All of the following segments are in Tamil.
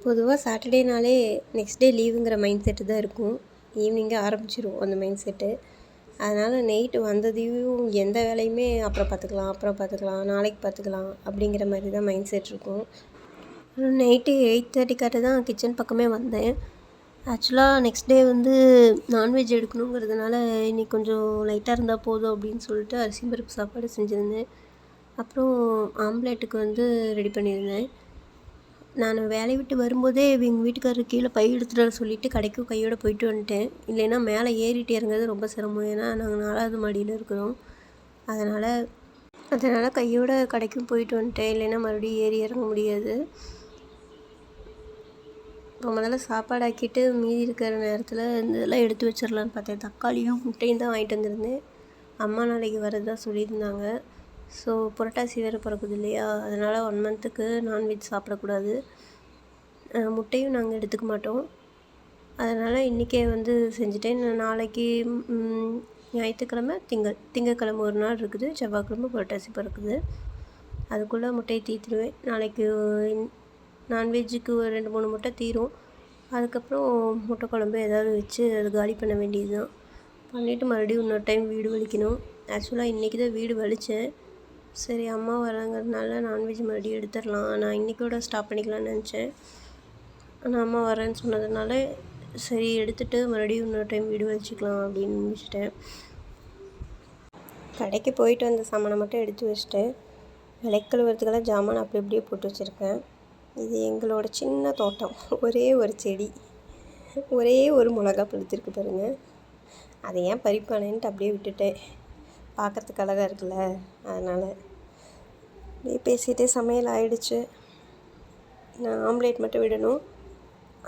பொதுவாக சாட்டர்டேனாலே நெக்ஸ்ட் டே லீவுங்கிற மைண்ட் செட்டு தான் இருக்கும். ஈவினிங்கே ஆரம்பிச்சிரும் அந்த மைண்ட் செட்டு. அதனால் நைட்டு வந்ததையும் எந்த வேலையுமே அப்புறம் பார்த்துக்கலாம், நாளைக்கு பார்த்துக்கலாம் அப்படிங்கிற மாதிரி தான் மைண்ட் செட் இருக்கும். நைட்டு 8:30 தான் கிச்சன் பக்கமே வந்தேன். ஆக்சுவலாக நெக்ஸ்ட் டே வந்து நான்வெஜ் எடுக்கணுங்கிறதுனால இன்றைக்கி கொஞ்சம் லைட்டாக இருந்தால் போதும் அப்படின்னு சொல்லிட்டு அரிசி பருப்பு சாப்பாடு செஞ்சுருந்தேன். அப்புறம் ஆம்லேட்டுக்கு வந்து ரெடி பண்ணியிருந்தேன். நான் வேலையை விட்டு வரும்போதே எங்கள் வீட்டுக்காரர் கீழே பை எடுத்துகிட்டு வர சொல்லிவிட்டு கடைக்கும் கையோடு போயிட்டு வந்துட்டேன். இல்லைன்னா மேலே ஏறிட்டு இறங்குறது ரொம்ப சிரமம். ஏன்னா நாங்கள் 4வது மாடியில் இருக்கிறோம். அதனால் கையோட கடைக்கும் போயிட்டு வந்துட்டேன். இல்லைன்னா மறுபடியும் ஏறி இறங்க முடியாது. இப்போ முதல்ல சாப்பாடு ஆக்கிட்டு மீதி இருக்கிற நேரத்தில் இந்த இதெல்லாம் எடுத்து வச்சிடலான்னு பார்த்தேன். தக்காளியும் முட்டையும் தான் வாங்கிட்டு வந்திருந்தேன். அம்மா நாளைக்கு வரதா சொல்லியிருந்தாங்க. ஸோ புரட்டாசி வேறு பிறக்குது இல்லையா, அதனால் 1 மந்த்துக்கு நான்வெஜ் சாப்பிடக்கூடாது. முட்டையும் நாங்கள் எடுத்துக்க மாட்டோம். அதனால் இன்றைக்கே வந்து செஞ்சுட்டேன். நாளைக்கு ஞாயிற்றுக்கிழமை திங்கக்கிழமை ஒரு நாள் இருக்குது, செவ்வாய்க்கிழமை புரட்டாசி பிறக்குது. அதுக்குள்ளே முட்டையை தீர்த்துடுவேன். நாளைக்கு நான்வெஜ்ஜுக்கு ஒரு 2-3 முட்டை தீரும். அதுக்கப்புறம் முட்டை குழம்பு ஏதாவது வச்சு அது காலி பண்ண வேண்டியது தான். பண்ணிவிட்டு மறுபடியும் இன்னொரு டைம் வீடு வலிக்கணும். ஆக்சுவலாக இன்றைக்கி தான் வீடு வலித்தேன். சரி அம்மா வராங்கிறதுனால நான்வெஜ் மறுபடியும் எடுத்துடலாம், நான் இன்றைக்கோட ஸ்டாப் பண்ணிக்கலாம்னு நினச்சேன். ஆனால் அம்மா வரேன்னு சொன்னதுனால சரி எடுத்துகிட்டு மறுபடியும் இன்னொரு டைம் வீடு வலிச்சிக்கலாம் அப்படின்னு முடிச்சிட்டேன். கடைக்கு போயிட்டு வந்த சாமானை மட்டும் எடுத்து வச்சுட்டேன். விளக்கழுவுறதுக்கெல்லாம் ஜாமான் அப்படி அப்படியே போட்டு வச்சுருக்கேன். இது எங்களோட சின்ன தோட்டம். ஒரே ஒரு செடி, ஒரே ஒரு மிளகா பழுத்திருக்கு பாருங்கள். அதை ஏன் பறிப்பானேன்ட்டு அப்படியே விட்டுட்டேன். பார்க்குறதுக்கு அழகாக இருக்குல்ல, அதனால் அப்படியே பேசிகிட்டே சமையல் ஆயிடுச்சு. நான் ஆம்லேட் மட்டும் விடணும்.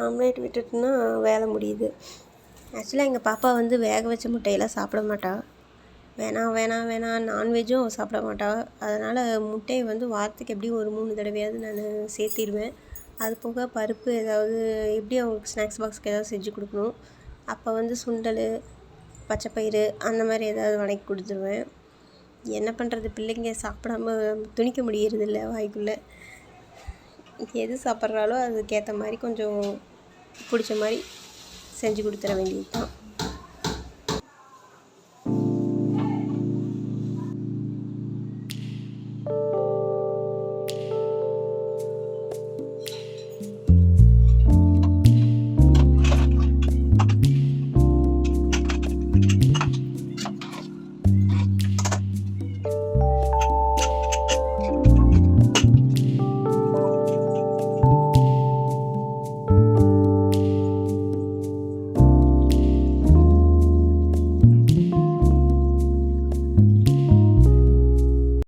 ஆம்லேட் விட்டுட்டுனா வேலை முடியுது. ஆக்சுவலாக எங்கள் பாப்பா வந்து வேக வச்ச முட்டையெல்லாம் சாப்பிட மாட்டா. வேணாம் நான்வெஜ்ஜும் சாப்பிட மாட்டா. அதனால் முட்டையை வந்து வாரத்துக்கு எப்படியும் ஒரு 3 தடவையாவது நான் சேர்த்திடுவேன். அது போக பருப்பு ஏதாவது எப்படியும் அவங்களுக்கு ஸ்நாக்ஸ் பாக்ஸ்க்கு ஏதாவது செஞ்சு கொடுக்கணும். அப்போ வந்து சுண்டல், பச்சைப்பயிறு அந்த மாதிரி ஏதாவது வதக்கி கொடுத்துருவேன். என்ன பண்ணுறது, பிள்ளைங்க சாப்பிடாம துணிக்க முடியறதில்ல வாய்க்குள்ளே. எது சாப்பிட்றாலோ அதுக்கேற்ற மாதிரி கொஞ்சம் பிடிச்ச மாதிரி செஞ்சு கொடுத்துட வேண்டியது தான்.